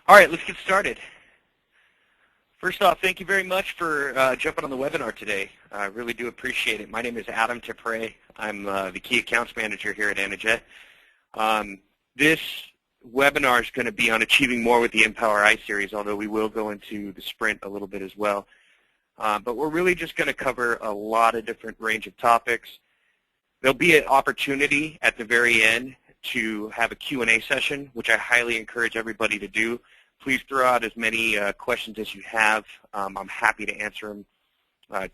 All right, let's get started. First off, thank you very much for jumping on the webinar today. I really do appreciate it. My name is Adam Tipre. I'm the Key Accounts Manager here at Anajet. This webinar is going to be on achieving more with the mPower I-Series, although we will go into the sprint a little bit as well. But we're really just going to cover a lot of different range of topics. There'll be an opportunity at the very end to have a Q&A session, which I highly encourage everybody to do. Please throw out as many questions as you have. I'm happy to answer them,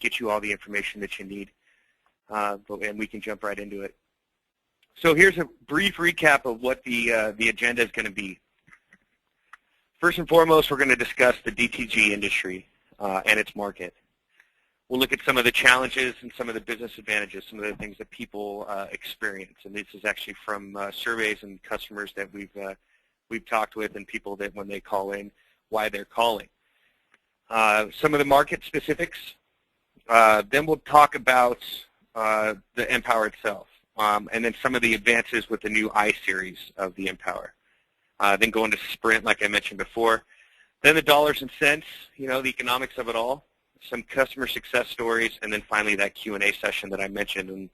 get you all the information that you need, and we can jump right into it. So here's a brief recap of what the agenda is going to be. First and foremost, we're going to discuss the DTG industry and its market. We'll look at some of the challenges and some of the business advantages, some of the things that people experience. And this is actually from surveys and customers that we've talked with and people that when they call in, why they're calling. Some of the market specifics. Then we'll talk about the mPower itself. And then some of the advances with the new I-Series of the mPower. Then go into sprint, like I mentioned before. Then the dollars and cents, you know, the economics of it all. Some customer success stories, and then finally that Q&A session that I mentioned. And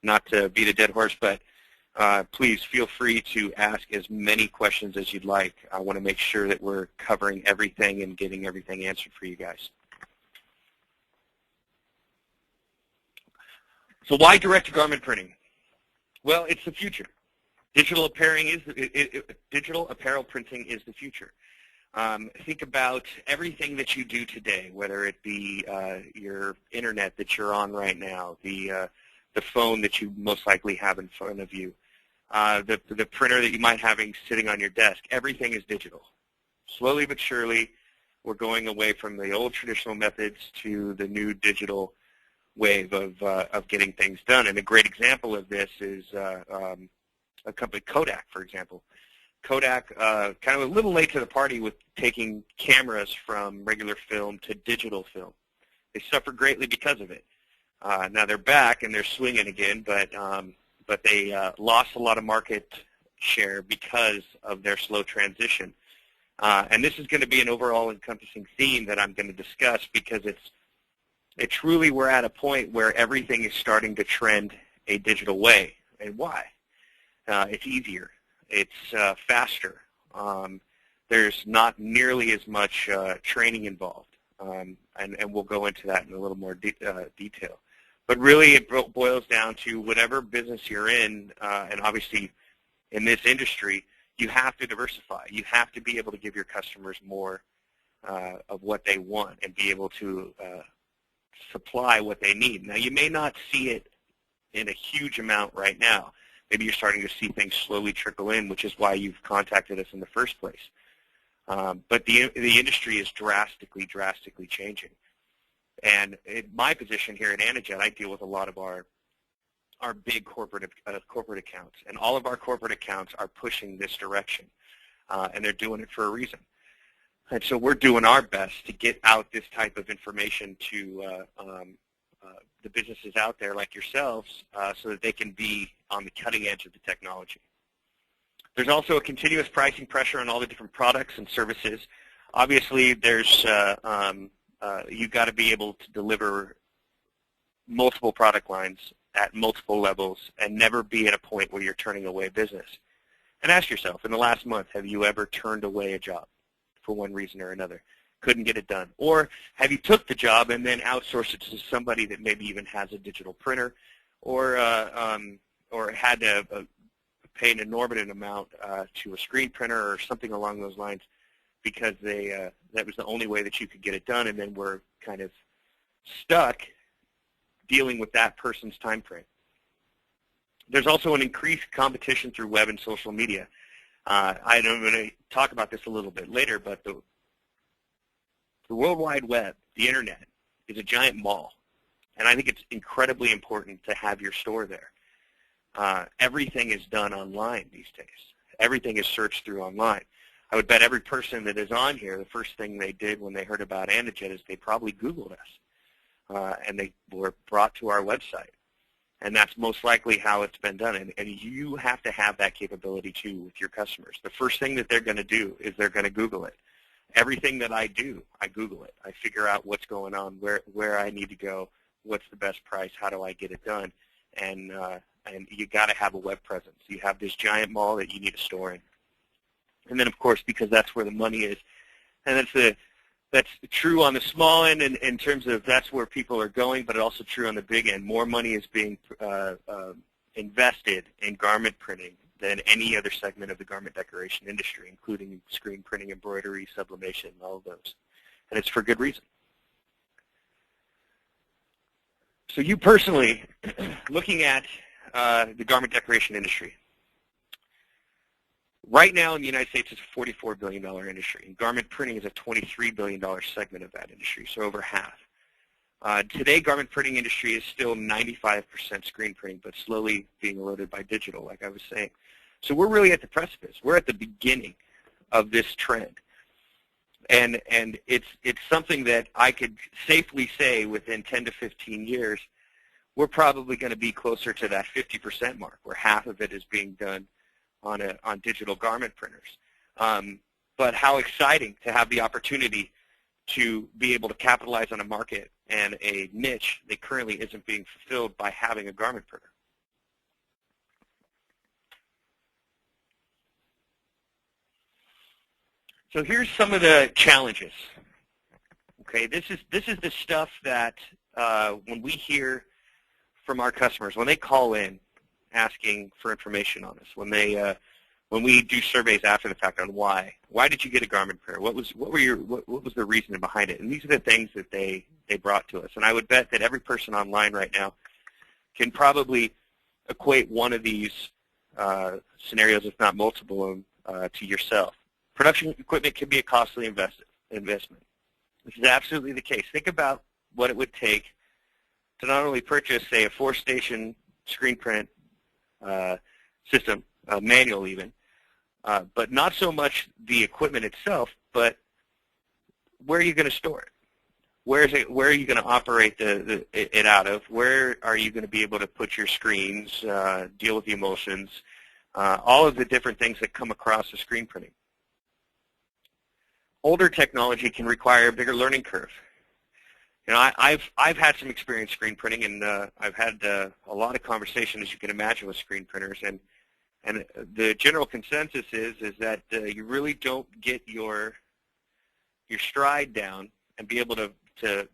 not to beat a dead horse, but please feel free to ask as many questions as you'd like. I want to make sure that we're covering everything and getting everything answered for you guys. So why direct-to-garment printing? Well, it's the future. Digital apparel printing is the future. Think about everything that you do today, whether it be your internet that you're on right now, the phone that you most likely have in front of you, the printer that you might have sitting on your desk. Everything is digital. Slowly but surely, we're going away from the old traditional methods to the new digital wave of getting things done. And a great example of this is a company, Kodak, for example. Kodak, kind of a little late to the party with taking cameras from regular film to digital film. They suffered greatly because of it. Now they're back and they're swinging again, but they lost a lot of market share because of their slow transition. And this is going to be an overall encompassing theme that I'm going to discuss because it truly we're at a point where everything is starting to trend a digital way. And why? It's easier. It's faster. There's not nearly as much training involved, and we'll go into that in a little more detail. But really it boils down to whatever business you're in, and obviously in this industry, you have to diversify. You have to be able to give your customers more of what they want and be able to supply what they need. Now, you may not see it in a huge amount right now. Maybe you're starting to see things slowly trickle in, which is why you've contacted us in the first place. But the industry is drastically changing. And in my position here at Anajet, I deal with a lot of our big corporate accounts. And all of our corporate accounts are pushing this direction. And they're doing it for a reason. And so we're doing our best to get out this type of information to the businesses out there like yourselves so that they can be on the cutting edge of the technology. There's also a continuous pricing pressure on all the different products and services. Obviously, there's you've got to be able to deliver multiple product lines at multiple levels and never be at a point where you're turning away business. And ask yourself, in the last month, have you ever turned away a job for one reason or another? Couldn't get it done? Or have you took the job and then outsourced it to somebody that maybe even has a digital printer, or had to pay an exorbitant amount to a screen printer or something along those lines because that was the only way that you could get it done, and then we're kind of stuck dealing with that person's time frame. There's also an increased competition through web and social media. I'm going to talk about this a little bit later, but the World Wide Web, the Internet, is a giant mall, and I think it's incredibly important to have your store there. Everything is done online these days. Everything is searched through online. I would bet every person that is on here, the first thing they did when they heard about Anajet is they probably Googled us, and they were brought to our website. And that's most likely how it's been done. And you have to have that capability too with your customers. The first thing that they're going to do is they're going to Google it. Everything that I do, I Google it. I figure out what's going on, where I need to go, what's the best price, how do I get it done. And you got to have a web presence. You have this giant mall that you need to store in. And then, of course, because that's where the money is, and that's true on the small end in terms of that's where people are going, but also true on the big end. More money is being invested in garment printing than any other segment of the garment decoration industry, including screen printing, embroidery, sublimation, all of those. And it's for good reason. So you personally, looking at the garment decoration industry, right now in the United States it's a $44 billion industry, and garment printing is a $23 billion segment of that industry, so over half. Today, garment printing industry is still 95% screen printing, but slowly being eroded by digital, like I was saying. So we're really at the precipice. We're at the beginning of this trend. And it's something that I could safely say within 10 to 15 years, we're probably going to be closer to that 50% mark, where half of it is being done on digital garment printers. But how exciting to have the opportunity to be able to capitalize on a market and a niche that currently isn't being fulfilled by having a garment printer. So here's some of the challenges. Okay, this is the stuff that when we hear from our customers, when they call in asking for information on us, when we do surveys after the fact on why did you get a garment printer, what was the reason behind it, and these are the things that they brought to us. And I would bet that every person online right now can probably equate one of these scenarios, if not multiple of them, to yourself. Production equipment can be a costly investment. This is absolutely the case. Think about what it would take to not only purchase, say, a 4-station screen print system, manual even, but not so much the equipment itself, but where are you going to store it? Where are you going to operate it out of? Where are you going to be able to put your screens, deal with the emulsions, all of the different things that come across the screen printing? Older technology can require a bigger learning curve. You know, I've had some experience screen printing, and I've had a lot of conversation, as you can imagine, with screen printers, and the general consensus is that you really don't get your stride down and be able to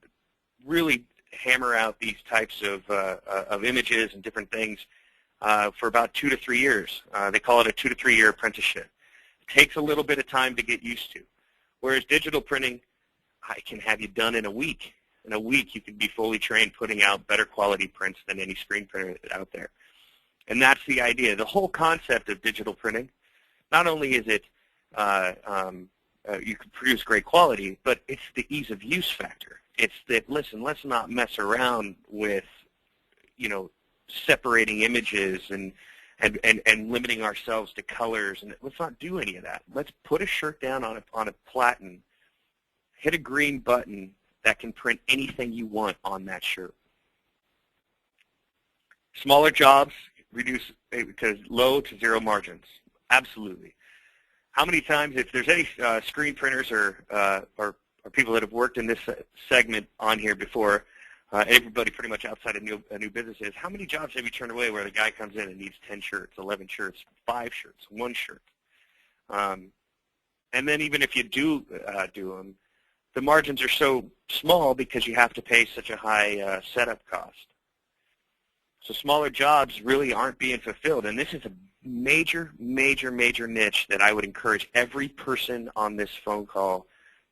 really hammer out these types of images and different things for about 2 to 3 years. They call it a 2 to 3 year apprenticeship. It takes a little bit of time to get used to. Whereas digital printing, I can have you done in a week. In a week, you can be fully trained putting out better quality prints than any screen printer out there. And that's the idea. The whole concept of digital printing, not only is it you can produce great quality, but it's the ease of use factor. It's that, listen, let's not mess around with, you know, separating images and limiting ourselves to colors, and let's not do any of that. Let's put a shirt down on a platen, hit a green button that can print anything you want on that shirt. Smaller jobs reduce because low to zero margins. Absolutely. How many times, if there's any screen printers or people that have worked in this segment on here before, everybody pretty much outside of new businesses, how many jobs have you turned away where the guy comes in and needs 10 shirts, 11 shirts, 5 shirts, 1 shirt? And then even if you do them, the margins are so small because you have to pay such a high setup cost. So smaller jobs really aren't being fulfilled, and this is a major, major, major niche that I would encourage every person on this phone call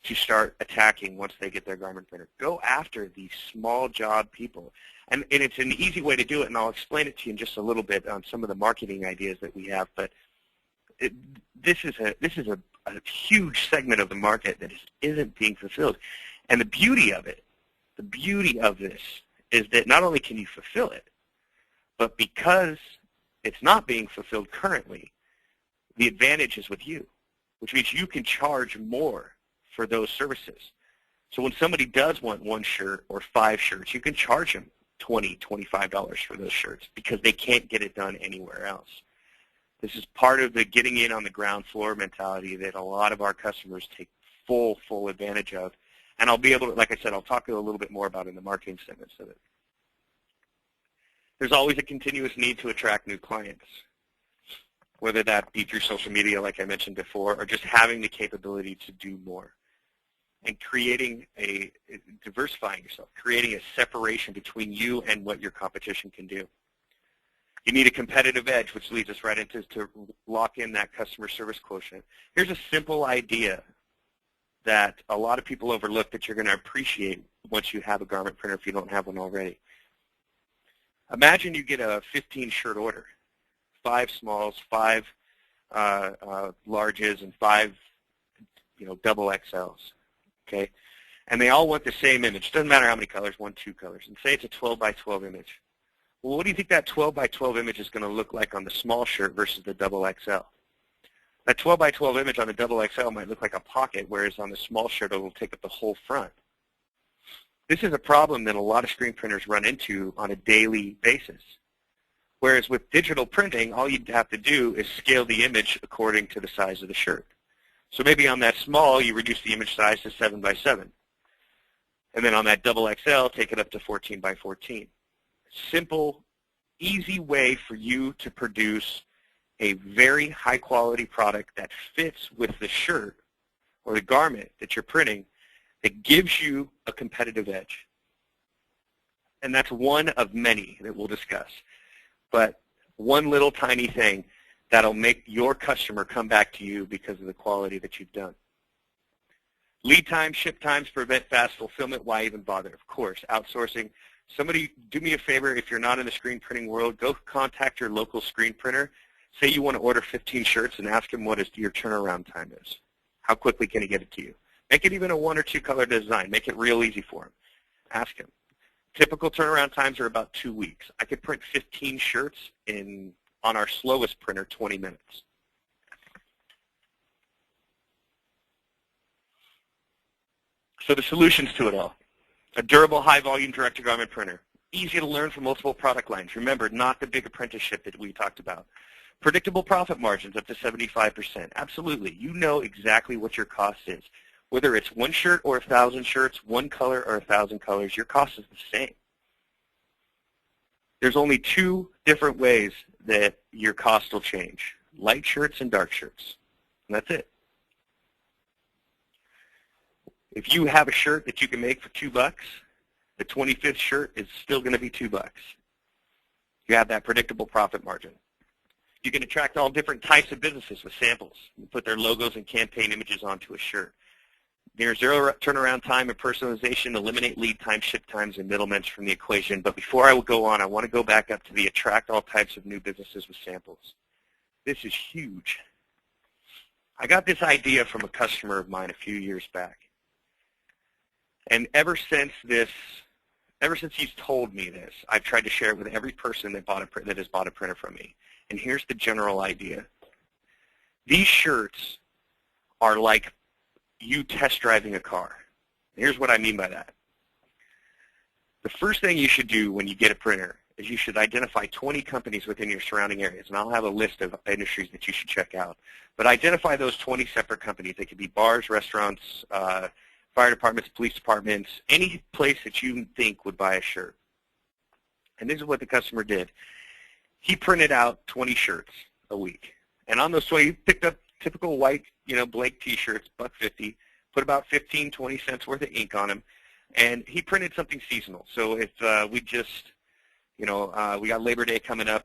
to start attacking once they get their garment printer. Go after these small job people. And it's an easy way to do it, and I'll explain it to you in just a little bit on some of the marketing ideas that we have. But this is a huge segment of the market that isn't being fulfilled. And the beauty of this is that not only can you fulfill it, but because it's not being fulfilled currently, the advantage is with you, which means you can charge more for those services. So when somebody does want 1 shirt or 5 shirts, you can charge them $20, $25 for those shirts because they can't get it done anywhere else. This is part of the getting in on the ground floor mentality that a lot of our customers take full advantage of. And I'll be able to, like I said, I'll talk a little bit more about in the marketing segments of it. There's always a continuous need to attract new clients, whether that be through social media, like I mentioned before, or just having the capability to do more. And diversifying yourself, creating a separation between you and what your competition can do. You need a competitive edge, which leads us right into to lock in that customer service quotient. Here's a simple idea that a lot of people overlook that you're going to appreciate once you have a garment printer if you don't have one already. Imagine you get a 15-shirt order, 5 smalls, 5 larges, and 5 double XLs. Okay, and they all want the same image. Doesn't matter how many colors, 1, 2 colors. And say it's a 12 by 12 image. Well, what do you think that 12 by 12 image is going to look like on the small shirt versus the double XL? That 12 by 12 image on the double XL might look like a pocket, whereas on the small shirt it will take up the whole front. This is a problem that a lot of screen printers run into on a daily basis. Whereas with digital printing, all you'd have to do is scale the image according to the size of the shirt. So maybe on that small, you reduce the image size to 7 by 7. And then on that double XL, take it up to 14 by 14. Simple, easy way for you to produce a very high quality product that fits with the shirt or the garment that you're printing that gives you a competitive edge. And that's one of many that we'll discuss. But one little tiny thing that'll make your customer come back to you because of the quality that you've done. Lead time, ship times prevent fast fulfillment. Why even bother? Of course, outsourcing. Somebody, do me a favor, if you're not in the screen printing world, go contact your local screen printer. Say you want to order 15 shirts and ask him what your turnaround time is. How quickly can he get it to you? Make it even a 1 or 2 color design. Make it real easy for him. Ask him. Typical turnaround times are about 2 weeks. I could print 15 shirts on our slowest printer, 20 minutes. So the solutions to it all. A durable, high-volume, direct-to-garment printer. Easy to learn from multiple product lines. Remember, not the big apprenticeship that we talked about. Predictable profit margins up to 75%. Absolutely. You know exactly what your cost is. Whether it's 1 shirt or 1,000 shirts, 1 color or 1,000 colors, your cost is the same. There's only 2 different ways that your cost will change. Light shirts and dark shirts. And that's it. If you have a shirt that you can make for $2, the 25th shirt is still going to be $2. You have that predictable profit margin. You can attract all different types of businesses with samples. You put their logos and campaign images onto a shirt. Near zero turnaround time and personalization, eliminate lead time, ship times, and middlemen from the equation. But before I will go on, I want to go back up to the attract all types of new businesses with samples. This is huge. I got this idea from a customer of mine a few years back. And ever since he's told me this, I've tried to share it with every person that has bought a printer from me. And here's the general idea. These shirts are like you test driving a car. Here's what I mean by that. The first thing you should do when you get a printer is you should identify 20 companies within your surrounding areas, and I'll have a list of industries that you should check out. But identify those 20 separate companies. They could be bars, restaurants, fire departments, police departments, any place that you think would buy a shirt. And this is what the customer did. He printed out 20 shirts a week. And on those 20, he picked up typical white, Blake T-shirts, $1.50, put about 15, 20 cents worth of ink on them, and he printed something seasonal. So if we just, we got Labor Day coming up,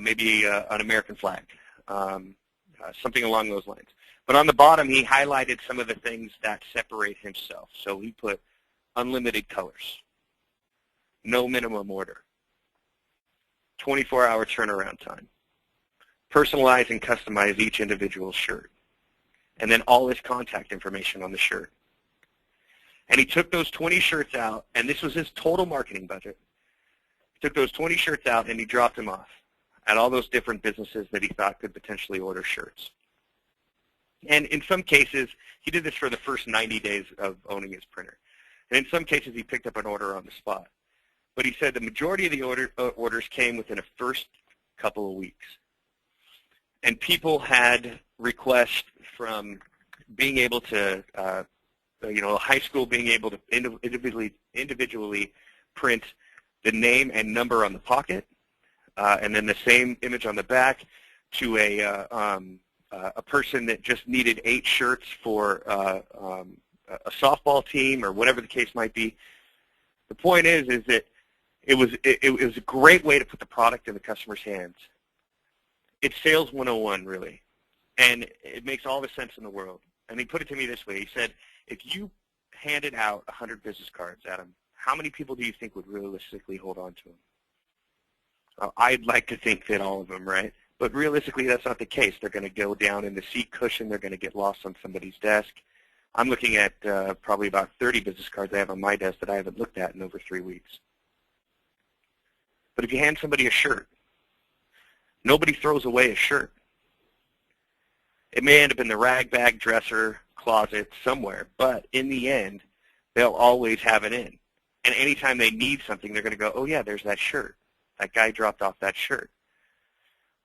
maybe an American flag, something along those lines. But on the bottom, he highlighted some of the things that separate himself. So he put unlimited colors, no minimum order, 24-hour turnaround time, personalize and customize each individual shirt, and then all his contact information on the shirt. And he took those 20 shirts out, and this was his total marketing budget. He took those 20 shirts out, and he dropped them off at all those different businesses that he thought could potentially order shirts. And in some cases, he did this for the first 90 days of owning his printer. And in some cases, he picked up an order on the spot. but he said the majority of the orders came within the first couple of weeks. And people had requests from being able to, high school being able to individually print the name and number on the pocket, and then the same image on the back, to a person that just needed 8 shirts for a softball team or whatever the case might be. The point is that it was a great way to put the product in the customer's hands. It's sales 101, really, and it makes all the sense in the world. And he put it to me this way. He said, if you handed out 100 business cards, Adam, how many people do you think would realistically hold on to them? I'd like to think that all of them, right? But realistically, that's not the case. They're going to go down in the seat cushion. They're going to get lost on somebody's desk. I'm looking at probably about 30 business cards I have on my desk that I haven't looked at in over 3 weeks. But if you hand somebody a shirt, nobody throws away a shirt. It may end up in the rag bag, dresser, closet, somewhere, but in the end, they'll always have it in. And anytime they need something, they're going to go, oh yeah, there's that shirt. That guy dropped off that shirt.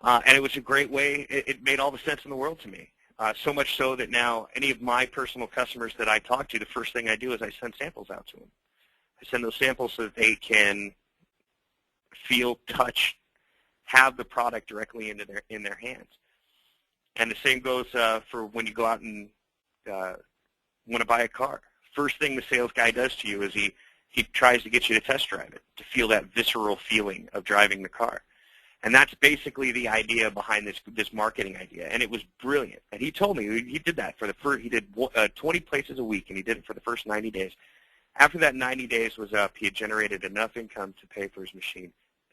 And it was a great way. It made all the sense in the world to me. So much so that now any of my personal customers that I talk to, the first thing I do is I send samples out to them. I send those samples so that they can feel, touch, have the product directly in their hands. And the same goes for when you go out and want to buy a car. First thing the sales guy does to you is he tries to get you to test drive it, to feel that visceral feeling of driving the car. And that's basically the idea behind this marketing idea. And it was brilliant. And he told me he did that for the first, he did 20 places a week, and he did it for the first 90 days. After that 90 days was up, he had generated enough income to pay for his machine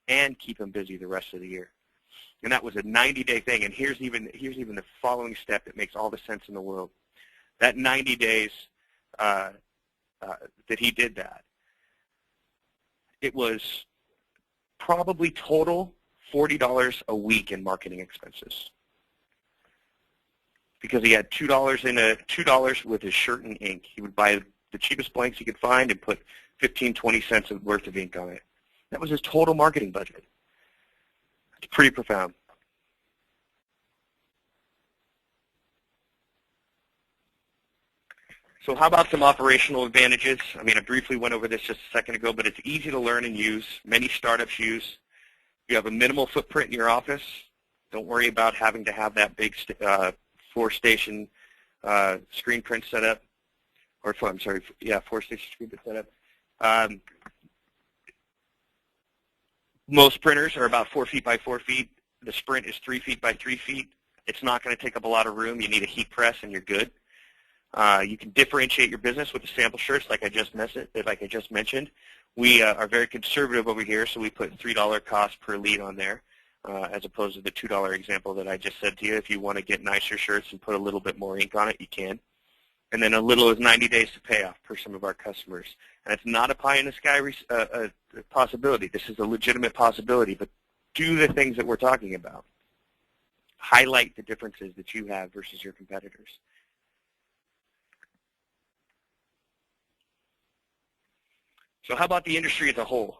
and keep him busy the rest of the year. And that was a 90-day thing. And here's even the following step that makes all the sense in the world. That 90 days that he did that, it was probably total $40 a week in marketing expenses, because he had $2 with his shirt and ink. He would buy the cheapest blanks he could find and put 15, 20 cents worth of ink on it. That was his total marketing budget. It's pretty profound. So how about some operational advantages? I mean, I briefly went over this just a second ago, but it's easy to learn and use. Many startups use. You have a minimal footprint in your office. Don't worry about having to have that big 4-station screen print set up. Or, I'm sorry, yeah, 4-station screen print setup. Most printers are about 4 feet by 4 feet. The Sprint is 3 feet by 3 feet. It's not going to take up a lot of room. You need a heat press, and you're good. You can differentiate your business with the sample shirts, like I just mentioned. We are very conservative over here, so we put $3 cost per lead on there, as opposed to the $2 example that I just said to you. If you want to get nicer shirts and put a little bit more ink on it, you can. And then a little is 90 days to pay off per some of our customers. And it's not a pie-in-the-sky possibility. This is a legitimate possibility, but do the things that we're talking about. Highlight the differences that you have versus your competitors. So how about the industry as a whole?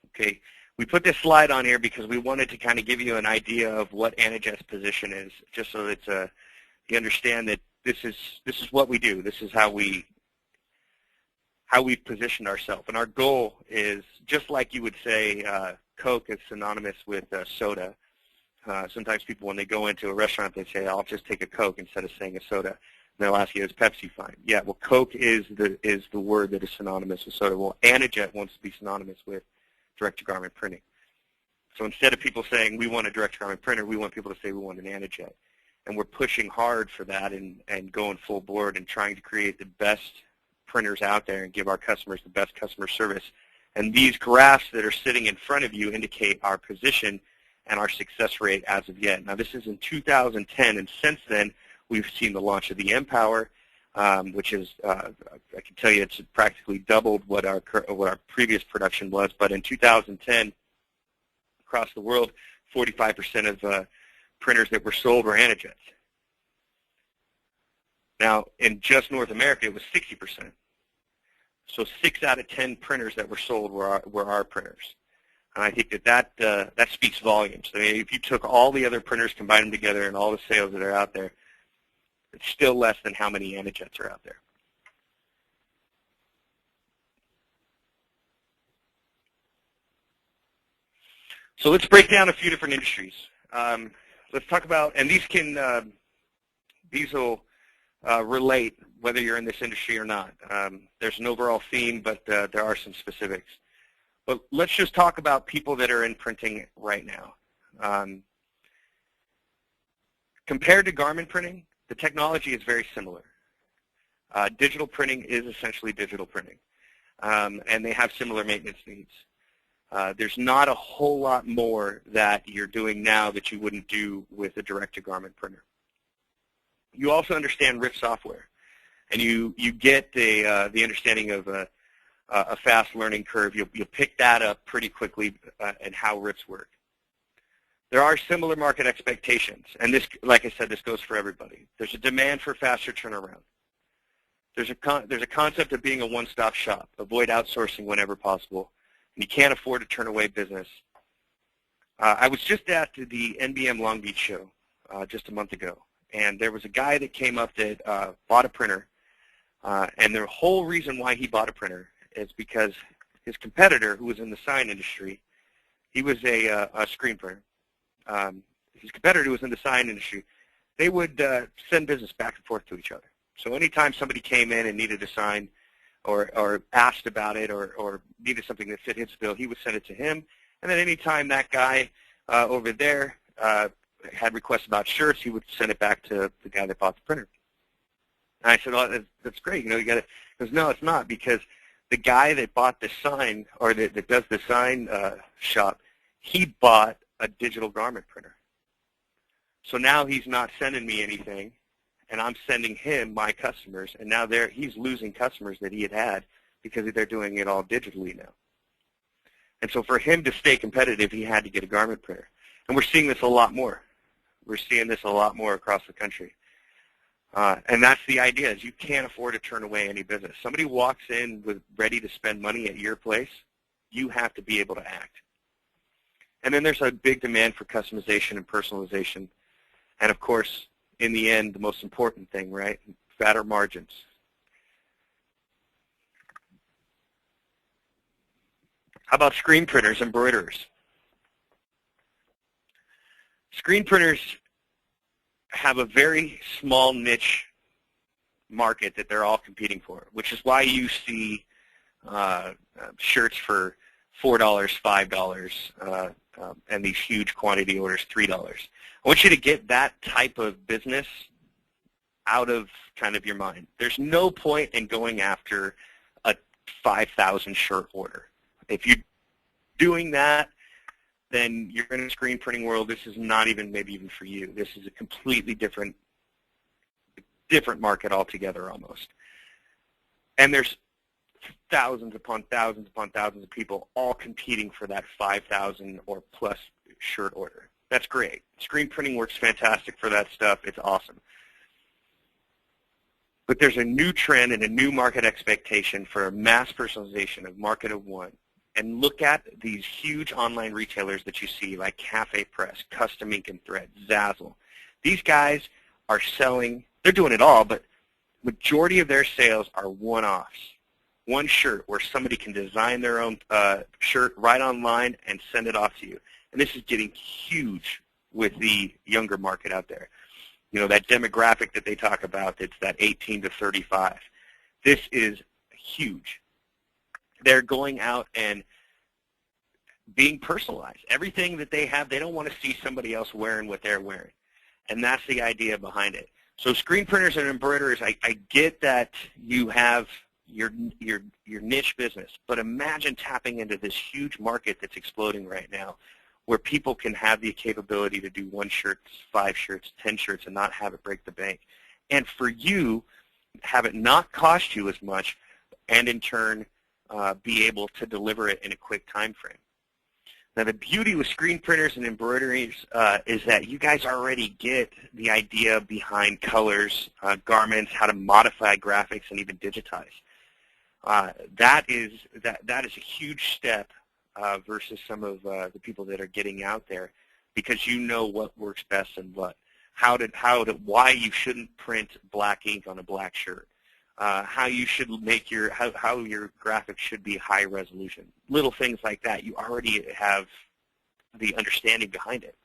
Okay, we put this slide on here because we wanted to kind of give you an idea of what IHS's position is, just so that you understand that this is what we do. This is how we've positioned ourselves. And our goal is, just like you would say Coke is synonymous with soda. Sometimes people, when they go into a restaurant, they say, I'll just take a Coke instead of saying a soda. And they'll ask you, is Pepsi fine? Yeah, well, Coke is the word that is synonymous with soda. Well, IHS wants to be synonymous with direct-to-garment printing. So instead of people saying, we want a direct-to-garment printer, we want people to say, we want an IHS. And we're pushing hard for that and going full board and trying to create the best printers out there and give our customers the best customer service. And these graphs that are sitting in front of you indicate our position and our success rate as of yet. Now, this is in 2010, and since then, we've seen the launch of the mPower, which is, I can tell you, it's practically doubled what our previous production was. But in 2010, across the world, 45% of printers that were sold were IHS. Now, in just North America, it was 60%. So 6 out of 10 printers that were sold were our printers. And I think that speaks volumes. I mean, if you took all the other printers, combined them together, and all the sales that are out there, it's still less than how many Anijets are out there. So let's break down a few different industries. Let's talk about, and these will relate whether you're in this industry or not. There's an overall theme, but there are some specifics. But let's just talk about people that are in printing right now. Compared to garment printing, the technology is very similar. Digital printing is essentially digital printing, and they have similar maintenance needs. There's not a whole lot more that you're doing now that you wouldn't do with a direct-to-garment printer. You also understand RIF software, and you get the understanding of a fast learning curve. You'll pick that up pretty quickly and how RIFs work. There are similar market expectations, and this, like I said, this goes for everybody. There's a demand for faster turnaround. There's a concept of being a one-stop shop. Avoid outsourcing whenever possible. And you can't afford to turn away business. I was just at the NBM Long Beach show just a month ago, and there was a guy that came up that bought a printer, and the whole reason why he bought a printer is because his competitor, who was in the sign industry, he was a screen printer. His competitor, who was in the sign industry, they would send business back and forth to each other. So anytime somebody came in and needed a sign, or asked about it, or needed something that fit his bill, he would send it to him. And then anytime that guy over there had requests about shirts, he would send it back to the guy that bought the printer. And I said, "Oh, that's great. You know, you got to." He goes, "No, it's not, because the guy that bought the sign, or that does the sign shop, he bought a digital garment printer. So now he's not sending me anything, and I'm sending him my customers, and now he's losing customers that he had because they're doing it all digitally now." And so for him to stay competitive, he had to get a garment printer. And we're seeing this a lot more. We're seeing this a lot more across the country. And that's the idea, is you can't afford to turn away any business. Somebody walks in ready to spend money at your place, you have to be able to act. And then there's a big demand for customization and personalization. And of course, in the end, the most important thing, right? Fatter margins. How about screen printers, embroiderers? Screen printers have a very small niche market that they're all competing for, which is why you see shirts for $4, $5, and these huge quantity orders, $3. I want you to get that type of business out of kind of your mind. There's no point in going after a 5,000 shirt order. If you're doing that, then you're in a screen printing world. This is not even maybe even for you. This is a completely different market altogether almost. And there's thousands upon thousands upon thousands of people all competing for that 5,000 or plus shirt order. That's great. Screen printing works fantastic for that stuff. It's awesome. But there's a new trend and a new market expectation for a mass personalization of market of one. And look at these huge online retailers that you see, like Cafe Press, Custom Ink and Thread, Zazzle. These guys are selling, they're doing it all, but majority of their sales are one-offs. One shirt where somebody can design their own shirt right online and send it off to you. And this is getting huge with the younger market out there. You know, that demographic that they talk about, it's that 18 to 35. This is huge. They're going out and being personalized. Everything that they have, they don't want to see somebody else wearing what they're wearing. And that's the idea behind it. So screen printers and embroiderers, I get that you have your niche business, but imagine tapping into this huge market that's exploding right now, where people can have the capability to do 1 shirt, 5 shirts, 10 shirts, and not have it break the bank. And for you, have it not cost you as much, and in turn, be able to deliver it in a quick time frame. Now, the beauty with screen printers and embroideries is that you guys already get the idea behind colors, garments, how to modify graphics, and even digitize. That is a huge step versus some of the people that are getting out there, because you know what works best and why you shouldn't print black ink on a black shirt, how you should make how your graphics should be high resolution, little things like that. You already have the understanding behind it.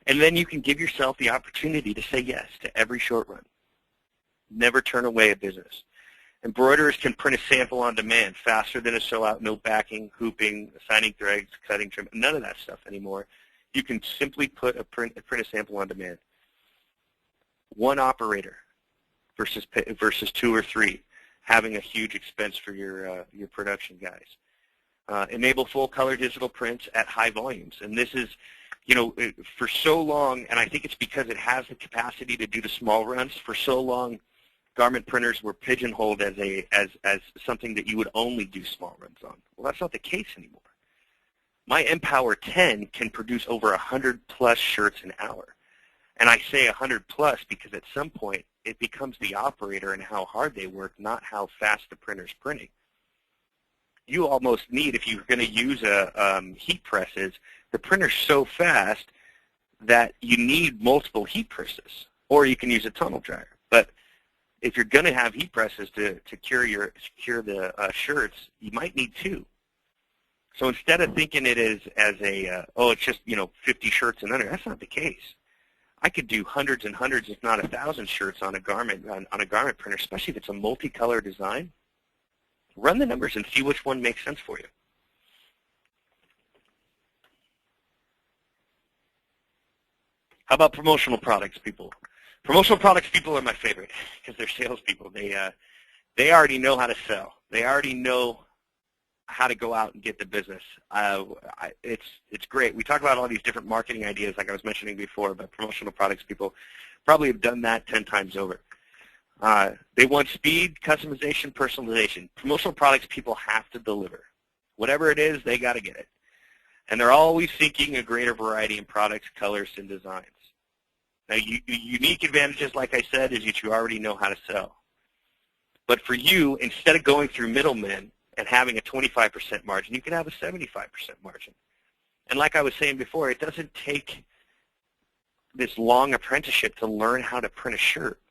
And then you can give yourself the opportunity to say yes to every short run. Never turn away a business. Embroiderers can print a sample on demand faster than a sew-out, no backing, hooping, assigning threads, cutting, trim, none of that stuff anymore. You can simply print a sample on demand. One operator versus 2 or 3, having a huge expense for your production guys. Enable full-color digital prints at high volumes, and this is, for so long, and I think it's because it has the capacity to do the small runs. For so long, garment printers were pigeonholed as something that you would only do small runs on. Well, that's not the case anymore. My mPower 10 can produce over 100+ shirts an hour. And I say 100+ because at some point it becomes the operator and how hard they work, not how fast the printer's printing. You almost need, if you're going to use heat presses, the printer's so fast that you need multiple heat presses, or you can use a tunnel dryer. But if you're going to have heat presses to cure the shirts, you might need 2. So instead of thinking it as it's just 50 shirts and under, that's not the case. I could do hundreds and hundreds, if not 1,000 shirts on a garment printer, especially if it's a multicolor design. Run the numbers and see which one makes sense for you. How about promotional products, people? Promotional products people are my favorite because they're salespeople. They already know how to sell. They already know how to go out and get the business. It's great. We talk about all these different marketing ideas like I was mentioning before, but promotional products people probably have done that 10 times over. They want speed, customization, personalization. Promotional products people have to deliver. Whatever it is, they got to get it. And they're always seeking a greater variety in products, colors, and designs. Now, unique advantages, like I said, is that you already know how to sell. But for you, instead of going through middlemen and having a 25% margin, you can have a 75% margin. And like I was saying before, it doesn't take this long apprenticeship to learn how to print a shirt.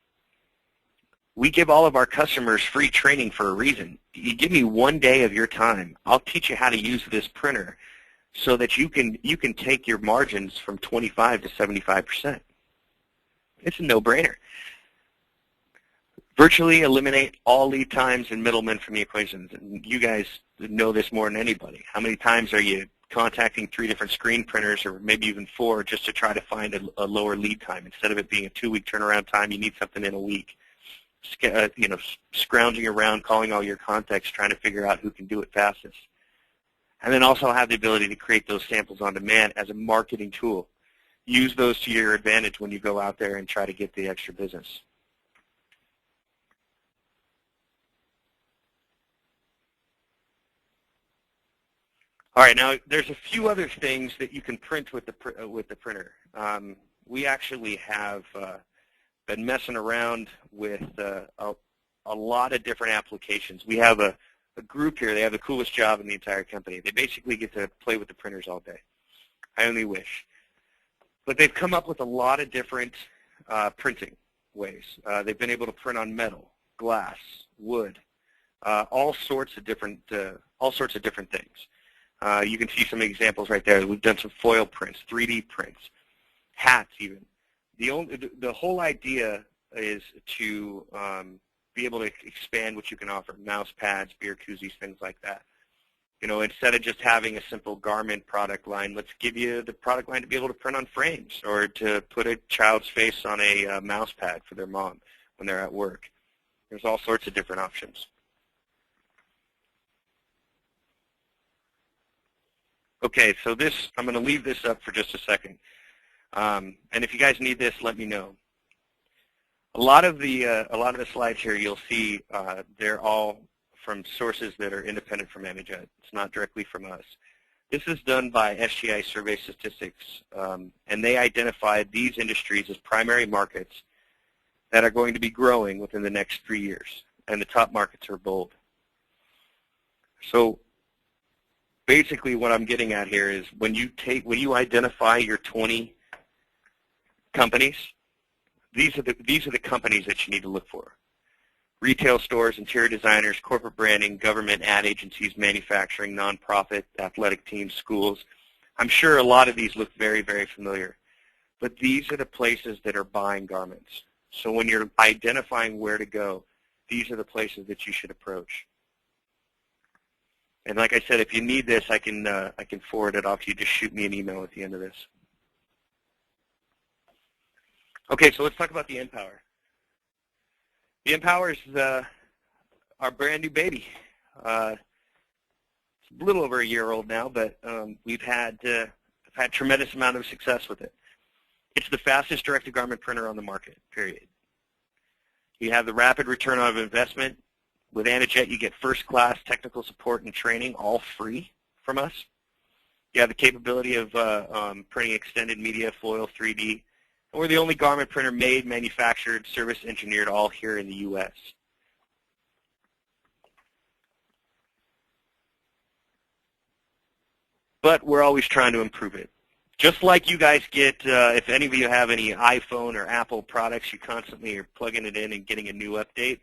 We give all of our customers free training for a reason. You give me 1 day of your time, I'll teach you how to use this printer so that you can take your margins from 25 to 75%. It's a no-brainer. Virtually eliminate all lead times and middlemen from the equations. And you guys know this more than anybody. How many times are you contacting 3 different screen printers, or maybe even 4, just to try to find a lower lead time? Instead of it being a 2-week turnaround time, you need something in a week. Scrounging around, calling all your contacts, trying to figure out who can do it fastest. And then also have the ability to create those samples on demand as a marketing tool. Use those to your advantage when you go out there and try to get the extra business. All right, now there's a few other things that you can print with the printer. We actually have been messing around with a lot of different applications. We have a group here. They have the coolest job in the entire company. They basically get to play with the printers all day. I only wish. But they've come up with a lot of different printing ways. They've been able to print on metal, glass, wood, all sorts of different things. You can see some examples right there. We've done some foil prints, 3D prints, hats even. The whole idea is to be able to expand what you can offer: mouse pads, beer koozies, things like that. Instead of just having a simple garment product line, let's give you the product line to be able to print on frames, or to put a child's face on a mouse pad for their mom when they're at work. There's all sorts of different options. Okay, so I'm going to leave this up for just a second. And if you guys need this, let me know. A lot of the slides here you'll see they're all from sources that are independent from Amijet. It's not directly from us. This is done by SGI Survey Statistics, and they identified these industries as primary markets that are going to be growing within the next 3 years, and the top markets are bold. So basically what I'm getting at here is when you identify your 20 companies, these are the companies that you need to look for. Retail stores, interior designers, corporate branding, government, ad agencies, manufacturing, nonprofit, athletic teams, schools. I'm sure a lot of these look very, very familiar. But these are the places that are buying garments. So when you're identifying where to go, these are the places that you should approach. And like I said, if you need this, I can forward it off to you. Just shoot me an email at the end of this. Okay, so let's talk about the nPower. The nPower is our brand new baby. It's a little over a year old now, but we've had tremendous amount of success with it. It's the fastest direct-to-garment printer on the market, period. You have the rapid return on investment. With Anajet, you get first-class technical support and training, all free from us. You have the capability of printing extended media, foil, 3D. And we're the only garment printer made, manufactured, service engineered, all here in the U.S. But we're always trying to improve it. Just like you guys get, if any of you have any iPhone or Apple products, you constantly are plugging it in and getting a new update.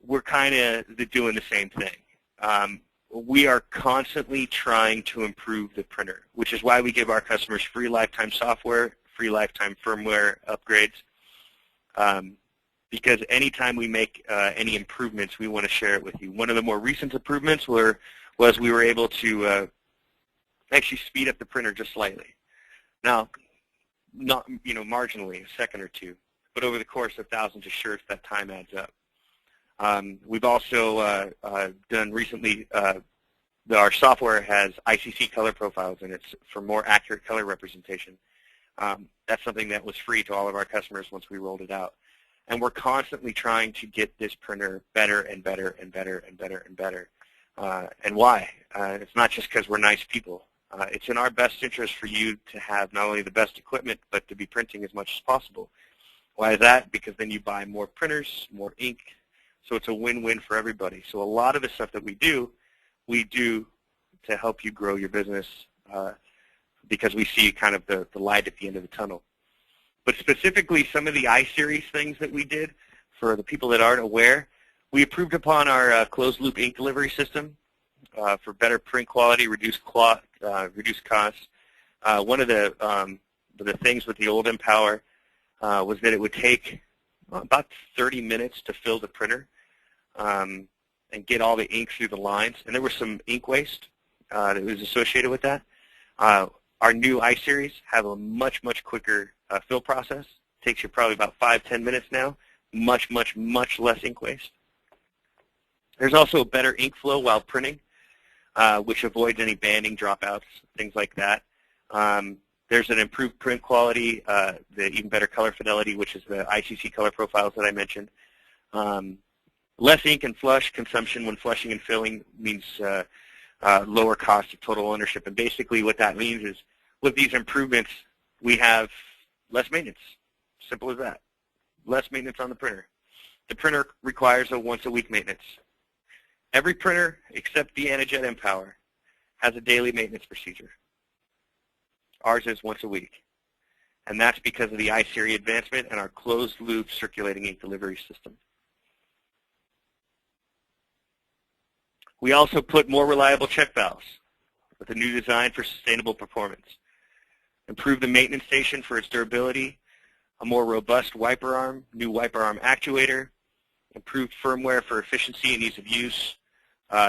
We're kind of doing the same thing. We are constantly trying to improve the printer, which is why we give our customers free lifetime software, free lifetime firmware upgrades, because anytime we make any improvements, we want to share it with you. One of the more recent improvements was we were able to actually speed up the printer just slightly. Now, not marginally, a second or two, but over the course of thousands of shirts, that time adds up. We've also done recently, our software has ICC color profiles, and it's for more accurate color representation. That's something that was free to all of our customers once we rolled it out. And we're constantly trying to get this printer better and better and better and better and better. And why? It's not just because we're nice people. It's in our best interest for you to have not only the best equipment, but to be printing as much as possible. Why is that? Because then you buy more printers, more ink, so it's a win-win for everybody. So a lot of the stuff that we do to help you grow your business because we see kind of the light at the end of the tunnel. But specifically, some of the I-Series things that we did, for the people that aren't aware, we improved upon our closed-loop ink delivery system for better print quality, reduced costs. One of the things with the old nPower was that it would take about 30 minutes to fill the printer and get all the ink through the lines. And there was some ink waste that was associated with that. Our new I-Series have a much, much quicker fill process. It takes you probably about 5-10 minutes now. Much, much, much less ink waste. There's also a better ink flow while printing, which avoids any banding, dropouts, things like that. There's an improved print quality, the even better color fidelity, which is the ICC color profiles that I mentioned. Less ink and flush consumption when flushing and filling means lower cost of total ownership. And basically what that means is with these improvements, we have less maintenance. Simple as that. Less maintenance on the printer. The printer requires a once-a-week maintenance. Every printer except the Anajet mPower has a daily maintenance procedure. Ours is once a week. And that's because of the I-Series advancement and our closed-loop circulating ink delivery system. We also put more reliable check valves with a new design for sustainable performance. Improved the maintenance station for its durability, a more robust wiper arm, new wiper arm actuator, improved firmware for efficiency and ease of use,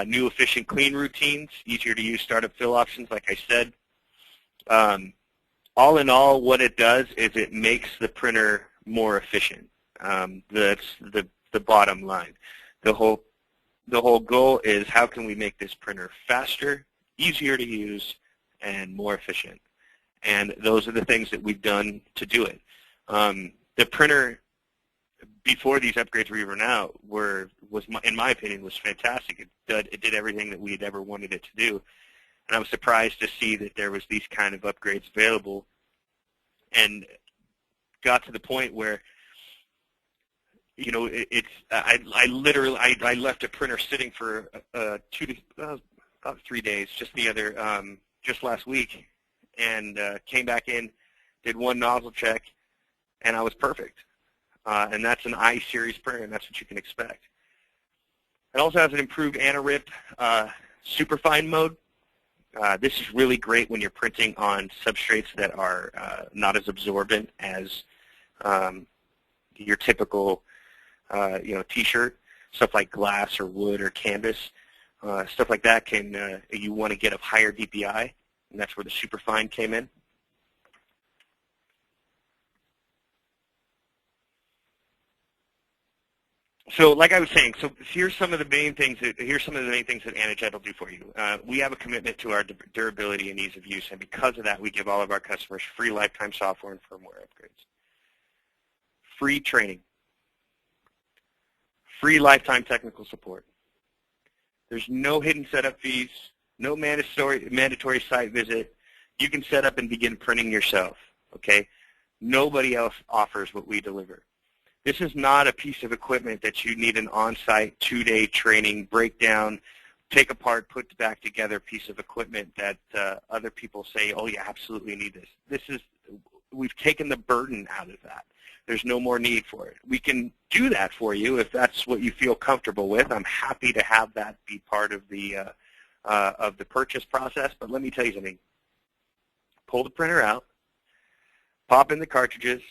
new efficient clean routines, easier to use startup fill options, like I said. All in all, what it does is it makes the printer more efficient. That's the bottom line. The whole goal is how can we make this printer faster, easier to use, and more efficient. And those are the things that we've done to do it. The printer, before these upgrades were even out, in my opinion, was fantastic. It did everything that we had ever wanted it to do. And I was surprised to see that there was these kind of upgrades available, and got to the point where you know, I literally left a printer sitting for about 3 days, just last week, and came back in, did one nozzle check, and I was perfect. And that's an I series printer, and that's what you can expect. It also has an improved anti-rip superfine mode. This is really great when you're printing on substrates that are not as absorbent as your typical T-shirt. Stuff like glass or wood or canvas. Stuff like that you want to get a higher DPI, and that's where the superfine came in. So, like I was saying, here's some of the main things that Anajet will do for you. We have a commitment to our durability and ease of use, and because of that, we give all of our customers free lifetime software and firmware upgrades, free training, free lifetime technical support. There's no hidden setup fees, no mandatory site visit. You can set up and begin printing yourself. Okay, nobody else offers what we deliver. This is not a piece of equipment that you need an on-site 2-day training, breakdown, take apart, put back together piece of equipment that other people say, oh, you absolutely need this. We've taken the burden out of that. There's no more need for it. We can do that for you if that's what you feel comfortable with. I'm happy to have that be part of the purchase process, but let me tell you something. Pull the printer out, pop in the cartridges,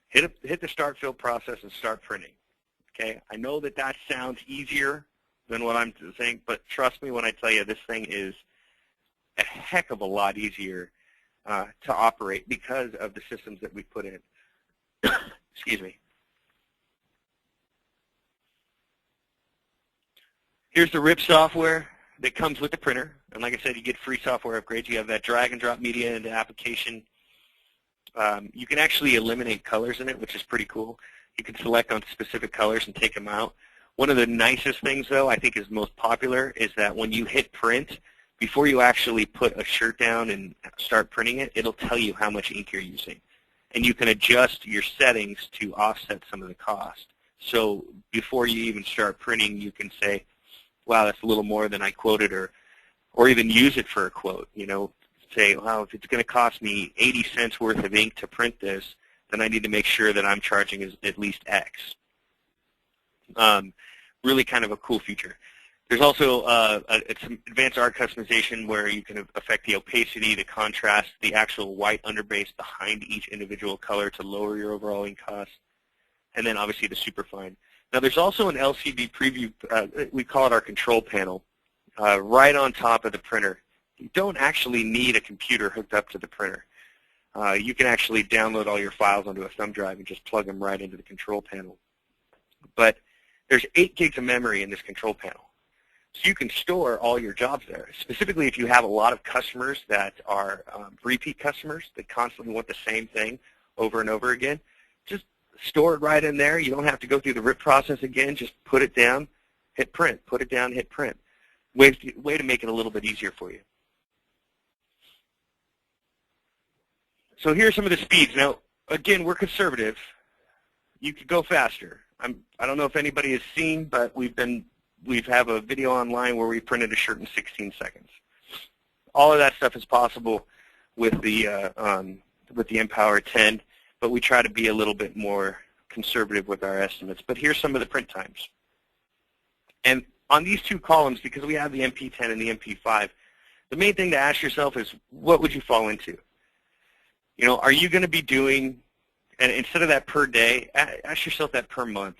hit the start fill process and start printing. Okay, I know that sounds easier than what I'm saying, but trust me when I tell you this thing is a heck of a lot easier to operate because of the systems that we put in. Excuse me. Here's the RIP software that comes with the printer, and like I said, you get free software upgrades. You have that drag and drop media into application. You can actually eliminate colors in it, which is pretty cool. You can select on specific colors and take them out. One of the nicest things, though, I think is most popular, is that when you hit print, before you actually put a shirt down and start printing it, it'll tell you how much ink you're using. And you can adjust your settings to offset some of the cost. So before you even start printing, you can say, wow, that's a little more than I quoted, or even use it for a quote, you know. Say, well, if it's going to cost me 80 cents worth of ink to print this, then I need to make sure that I'm charging at least X. Really kind of a cool feature. There's also some advanced art customization where you can affect the opacity, the contrast, the actual white underbase behind each individual color to lower your overall ink cost, and then obviously the superfine. Now there's also an LCD preview, we call it our control panel, right on top of the printer. You don't actually need a computer hooked up to the printer. You can actually download all your files onto a thumb drive and just plug them right into the control panel. But there's 8 gigs of memory in this control panel. So you can store all your jobs there. Specifically, if you have a lot of customers that are repeat customers that constantly want the same thing over and over again, just store it right in there. You don't have to go through the RIP process again. Just put it down, hit print. Put it down, hit print. Way to make it a little bit easier for you. So here's some of the speeds. Now, again, we're conservative. You could go faster. I don't know if anybody has seen, but we have a video online where we printed a shirt in 16 seconds. All of that stuff is possible with the mPower 10, but we try to be a little bit more conservative with our estimates. But here's some of the print times. And on these 2 columns, because we have the MP10 and the MP5, the main thing to ask yourself is, what would you fall into? You know, are you going to be doing, and instead of that per day, ask yourself that per month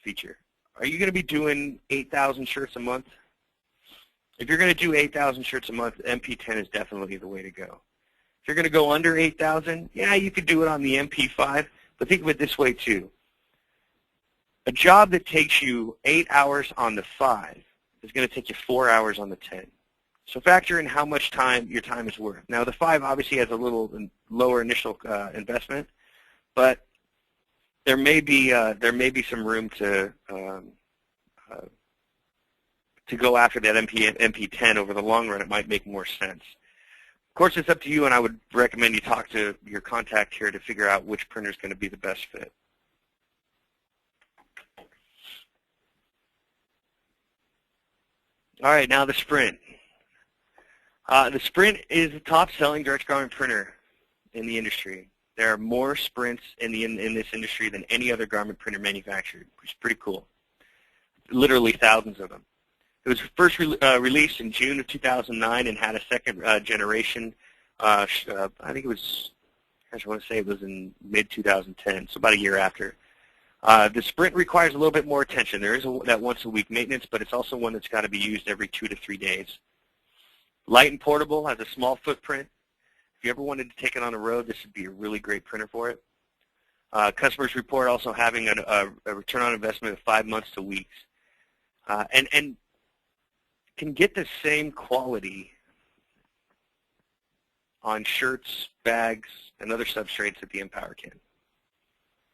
feature. Are you going to be doing 8,000 shirts a month? If you're going to do 8,000 shirts a month, MP10 is definitely the way to go. If you're going to go under 8,000, yeah, you could do it on the MP5, but think of it this way too. A job that takes you 8 hours on the 5 is going to take you 4 hours on the 10. So factor in how much time your time is worth. Now the 5 obviously has a little lower initial investment, but there may be some room to go after that MP10 over the long run. It might make more sense. Of course, it's up to you, and I would recommend you talk to your contact here to figure out which printer is going to be the best fit. All right, now the Sprint. The Sprint is the top-selling direct garment printer in the industry. There are more Sprints in this industry than any other garment printer manufactured, which is pretty cool. Literally thousands of them. It was first released in June of 2009 and had a second generation. I think it was, I want to say it was in mid-2010, so about a year after. The Sprint requires a little bit more attention. There is that once-a-week maintenance, but it's also one that's got to be used every 2 to 3 days. Light and portable, has a small footprint. If you ever wanted to take it on the road, this would be a really great printer for it. Customers report also having a return on investment of 5 months to weeks. And can get the same quality on shirts, bags, and other substrates that the mPower can.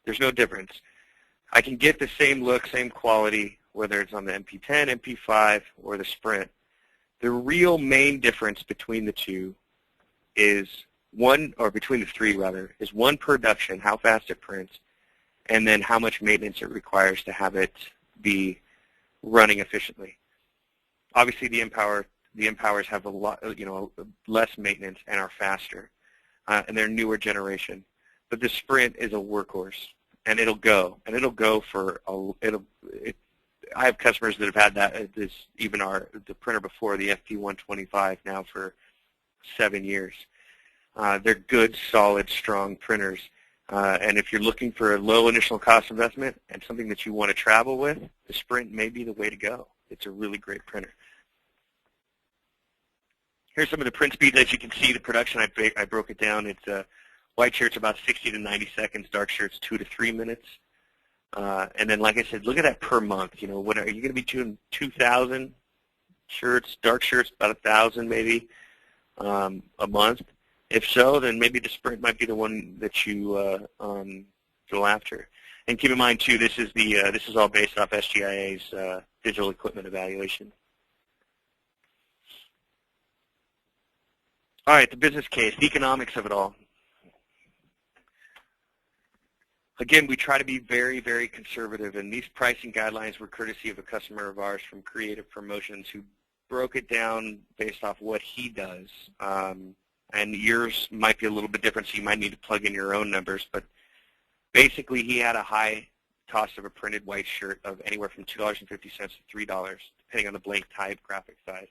There's no difference. I can get the same look, same quality, whether it's on the MP10, MP5, or the Sprint. The real main difference between the two is between the three rather, is one, production, how fast it prints, and then how much maintenance it requires to have it be running efficiently. Obviously, the mPowers have a lot, less maintenance and are faster, and they're newer generation. But the Sprint is a workhorse, and it'll go for I have customers that have had the printer before, the FP125, now for 7 years. They're good, solid, strong printers. And if you're looking for a low initial cost investment and something that you want to travel with, the Sprint may be the way to go. It's a really great printer. Here's some of the print speeds. As you can see, the production, I broke it down. It's white shirts about 60 to 90 seconds, dark shirts 2 to 3 minutes. And then, like I said, look at that per month. What are you going to be doing? 2,000 shirts, dark shirts, about 1,000 maybe a month. If so, then maybe the Sprint might be the one that you go after. And keep in mind too, this is all based off SGIA's digital equipment evaluation. All right, the business case, the economics of it all. Again, we try to be very, very conservative, and these pricing guidelines were courtesy of a customer of ours from Creative Promotions who broke it down based off what he does. And yours might be a little bit different, so you might need to plug in your own numbers. But basically, he had a high cost of a printed white shirt of anywhere from $2.50 to $3, depending on the blank type, graphic size.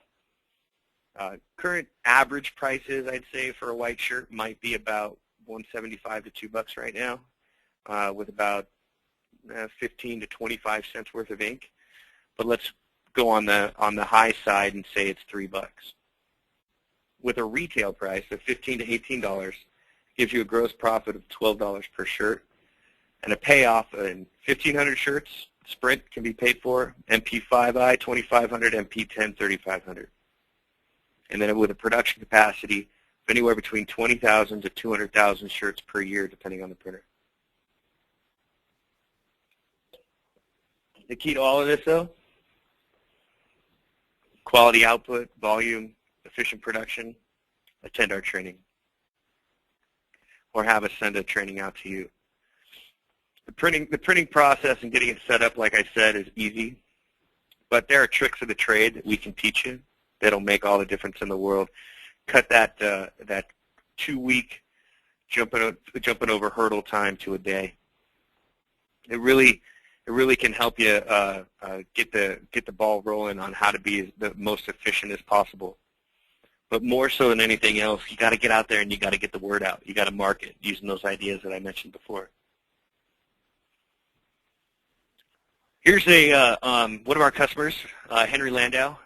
Current average prices, I'd say, for a white shirt might be about $1.75 to $2 right now, with about 15 to 25 cents worth of ink. But let's go on the high side and say it's $3. With a retail price of $15 to $18, gives you a gross profit of $12 per shirt, and a payoff in 1,500 shirts. Sprint can be paid for, MP5i 2,500, MP10 3,500, and then with a production capacity of anywhere between 20,000 to 200,000 shirts per year, depending on the printer. The key to all of this, though, quality output, volume, efficient production. Attend our training, or have us send a training out to you. The printing process and getting it set up, like I said, is easy, but there are tricks of the trade that we can teach you that'll make all the difference in the world. Cut that 2-week jumping over hurdle time to a day. It really can help you get the ball rolling on how to be the most efficient as possible. But more so than anything else, you got to get out there and you got to get the word out. You got to market using those ideas that I mentioned before. Here's one of our customers, Henry Landau.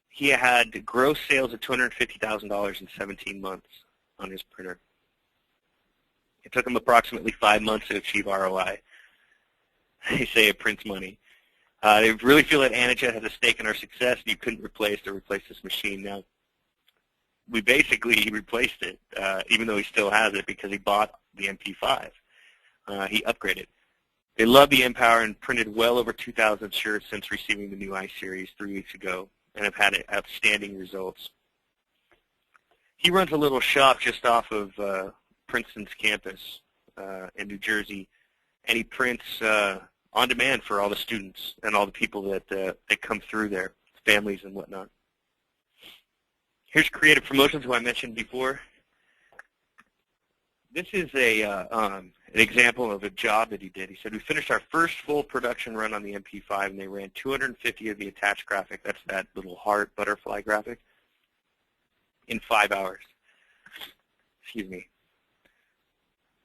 He had gross sales of $250,000 in 17 months on his printer. It took him approximately 5 months to achieve ROI. They say it prints money. They really feel that IHS has a stake in our success, and you couldn't replace this machine. Now, he replaced it, even though he still has it, because he bought the MP5. He upgraded. They love the mPower and printed well over 2,000 shirts since receiving the new I-Series 3 weeks ago, and have had outstanding results. He runs a little shop just off of Princeton's campus in New Jersey, and he prints on demand for all the students and all the people that come through there. families and whatnot. Here's Creative Promotions, who I mentioned before. This is an example of a job that he did. He said, we finished our first full production run on the MP5, and they ran 250 of the attached graphic, that's that little heart butterfly graphic, in 5 hours. Excuse me.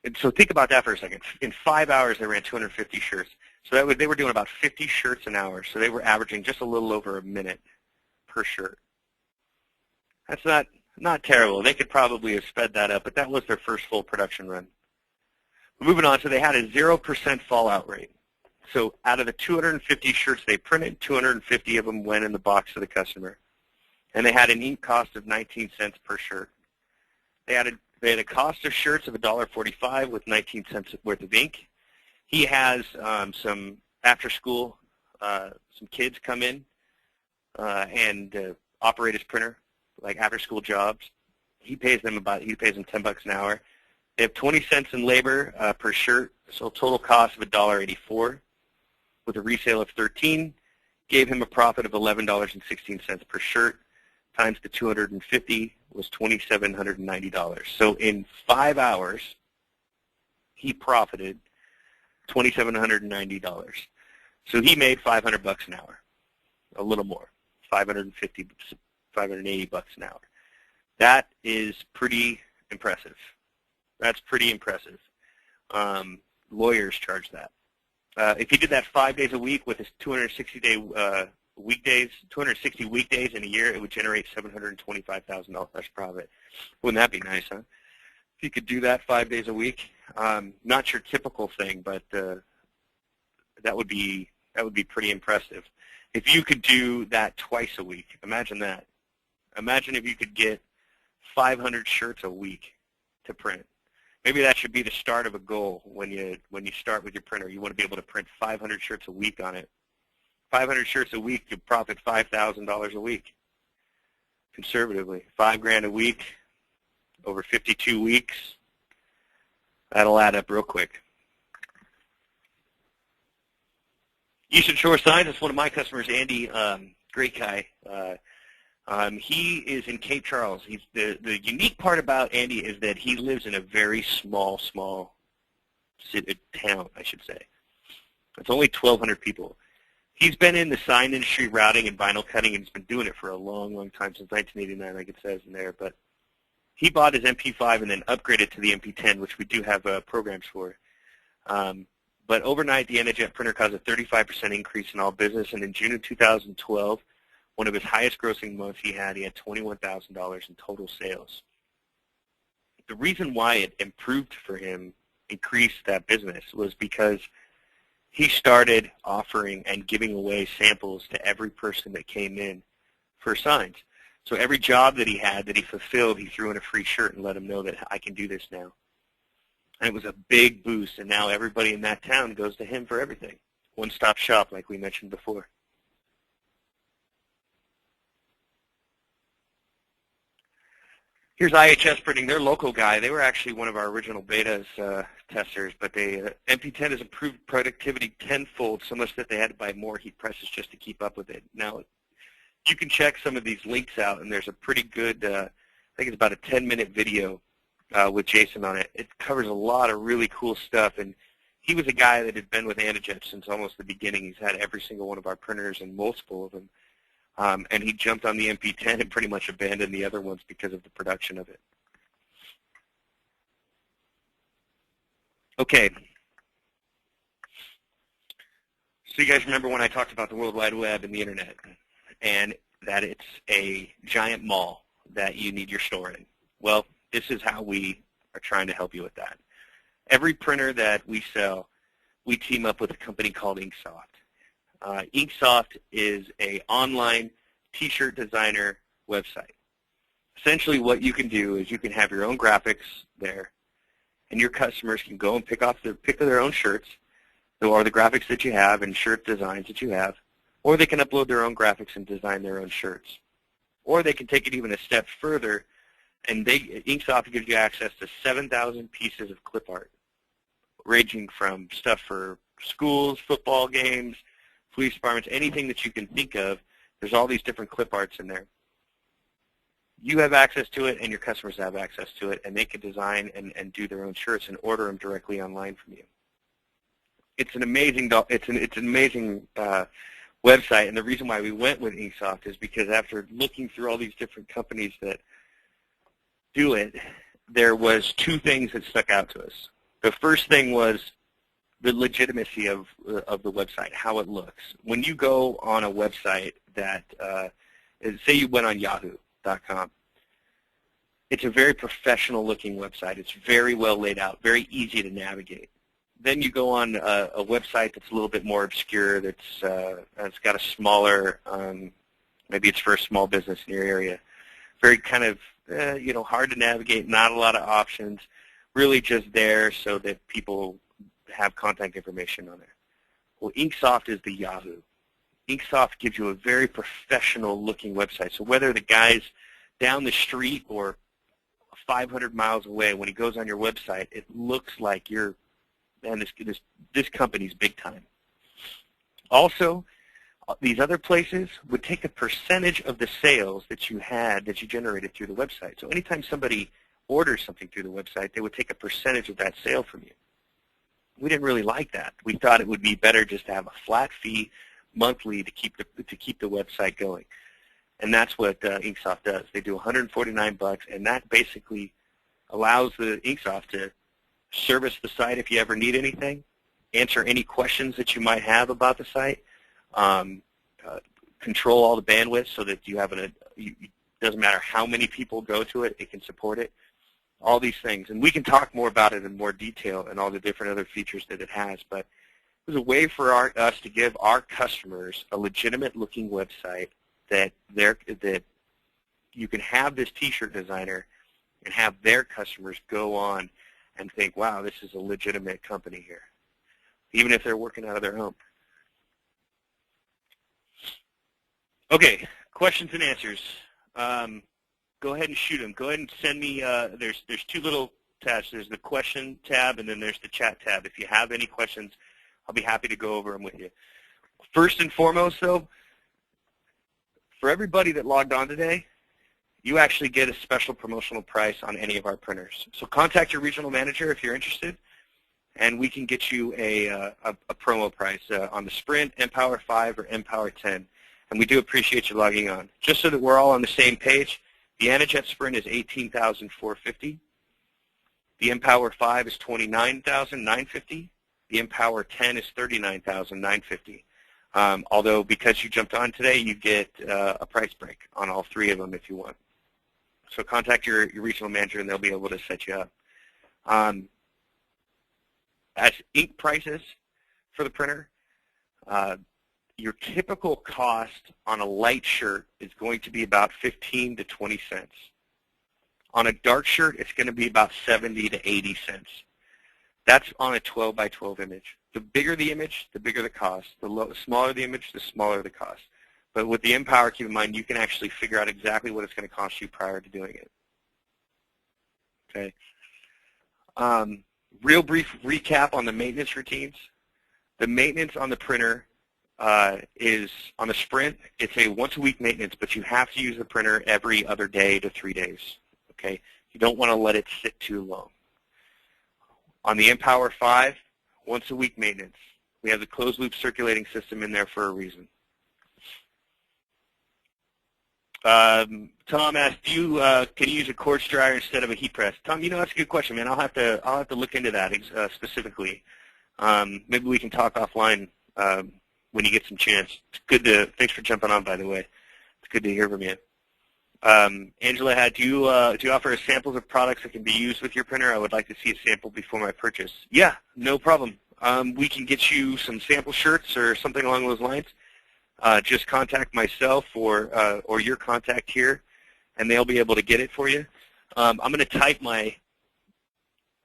And so think about that for a second. In 5 hours, they ran 250 shirts. So they were doing about 50 shirts an hour. So they were averaging just a little over a minute per shirt. That's not terrible. They could probably have sped that up, but that was their first full production run. Moving on, so they had a 0% fallout rate. So out of the 250 shirts they printed, 250 of them went in the box to the customer. And they had an ink cost of 19 cents per shirt. They had a cost of shirts of $1.45 with 19 cents worth of ink. He has some after school, some kids come in and operate his printer, like after school jobs. He pays them $10 an hour. They have 20 cents in labor per shirt, so total cost of $1.84 with a resale of 13, gave him a profit of $11.16 per shirt, times the 250 was $2,790. So in 5 hours, he profited $2,790. So he made $500 an hour, a little more, 550, 580 bucks an hour. That is pretty impressive. That's pretty impressive. Lawyers charge that. If he did that 5 days a week with his 260 weekdays in a year, it would generate $725,000 profit. Wouldn't that be nice, huh? If you could do that 5 days a week, not your typical thing, but that would be pretty impressive. If you could do that twice a week, imagine that. Imagine if you could get 500 shirts a week to print. Maybe that should be the start of a goal when you start with your printer. You want to be able to print 500 shirts a week on it. 500 shirts a week, you profit $5,000 a week. Conservatively, $5,000 a week over 52 weeks. That'll add up real quick. Eastern Shore Signs is one of my customers, Andy, great guy. He is in Cape Charles. The unique part about Andy is that he lives in a very small town, I should say. It's only 1,200 people. He's been in the sign industry, routing and vinyl cutting, and he's been doing it for a long, long time, since 1989, like it says in there. But he bought his MP5 and then upgraded to the MP10, which we do have programs for. But overnight, the NetJet printer caused a 35% increase in all business, and in June of 2012, one of his highest grossing months he had $21,000 in total sales. The reason why it improved for him, increased that business, was because he started offering and giving away samples to every person that came in for signs. So every job that he had that he fulfilled, he threw in a free shirt and let him know that I can do this now. And it was a big boost, and now everybody in that town goes to him for everything. One-stop shop, like we mentioned before. Here's IHS Printing, their local guy. They were actually one of our original betas testers, but MP10 has improved productivity tenfold, so much that they had to buy more heat presses just to keep up with it. Now, you can check some of these links out, and there's a pretty good, I think it's about a 10-minute video with Jason on it. It covers a lot of really cool stuff, and he was a guy that had been with Anajet since almost the beginning. He's had every single one of our printers and multiple of them. And he jumped on the MP10 and pretty much abandoned the other ones because of the production of it. Okay. So you guys remember when I talked about the World Wide Web and the Internet, and that it's a giant mall that you need your store in? Well, this is how we are trying to help you with that. Every printer that we sell, we team up with a company called Inksoft. Inksoft is an online T-shirt designer website. Essentially what you can do is you can have your own graphics there, and your customers can go and pick their own shirts, or the graphics that you have and shirt designs that you have, or they can upload their own graphics and design their own shirts. Or they can take it even a step further, and Inksoft gives you access to 7,000 pieces of clip art, ranging from stuff for schools, football games, police departments, anything that you can think of There's all these different clip arts in there. You have access to it, and your customers have access to it, and they can design and do their own shirts and order them directly online from you. It's an amazing website, and the reason why we went with Inksoft is because after looking through all these different companies that do it, there was two things that stuck out to us. The first thing was the legitimacy of the website, how it looks. When you go on a website that, say you went on yahoo.com, it's a very professional looking website. It's very well laid out, very easy to navigate. Then you go on a website that's a little bit more obscure, that's it's got a smaller, maybe it's for a small business in your area. Very kind of, hard to navigate, not a lot of options, really just there so that people have contact information on there. Well, Inksoft is the Yahoo. Inksoft gives you a very professional looking website. So whether the guy's down the street or 500 miles away, when he goes on your website, it looks like you're, man, this company's big time. Also, these other places would take a percentage of the sales that you generated through the website. So anytime somebody orders something through the website, they would take a percentage of that sale from you. We didn't really like that. We thought it would be better just to have a flat fee monthly to keep the website going. And that's what Inksoft does. They do $149, and that basically allows the Inksoft to service the site if you ever need anything, answer any questions that you might have about the site, control all the bandwidth so that you have it doesn't matter how many people go to it, it can support it, all these things. And we can talk more about it in more detail and all the different other features that it has, but it was a way for us to give our customers a legitimate looking website that you can have this t-shirt designer and have their customers go on and think, wow, this is a legitimate company here, even if they're working out of their home. Okay, questions and answers. Go ahead and shoot them. Go ahead and send me, there's two little tabs. There's the question tab, and then there's the chat tab. If you have any questions, I'll be happy to go over them with you. First and foremost, though, for everybody that logged on today, you actually get a special promotional price on any of our printers. So contact your regional manager if you're interested, and we can get you a promo price on the Sprint, mPower 5, or mPower 10. And we do appreciate you logging on. Just so that we're all on the same page, the IHS Sprint is $18,450. The mPower 5 is $29,950. The mPower 10 is $39,950. Although because you jumped on today, you get a price break on all three of them if you want. So contact your regional manager, and they'll be able to set you up. As ink prices for the printer, your typical cost on a light shirt is going to be about 15 to 20 cents. On a dark shirt, it's going to be about 70 to 80 cents. That's on a 12 by 12 image. The bigger the image, the bigger the cost. The smaller the image, the smaller the cost. But with the mPower, keep in mind, you can actually figure out exactly what it's going to cost you prior to doing it. Okay. Real brief recap on the maintenance routines. The maintenance on the printer is, on the Sprint, it's a once-a-week maintenance, but you have to use the printer every other day to 3 days. Okay. You don't want to let it sit too long. On the mPower 5, once-a-week maintenance. We have the closed-loop circulating system in there for a reason. Tom asked, can you use a quartz dryer instead of a heat press? Tom, that's a good question, man. I'll have to look into that specifically. Maybe we can talk offline when you get some chance. It's good to. Thanks for jumping on, by the way. It's good to hear from you. Angela had, do you offer samples of products that can be used with your printer? I would like to see a sample before my purchase. Yeah, no problem. We can get you some sample shirts or something along those lines. Just contact myself or your contact here, and they'll be able to get it for you. I'm going to type my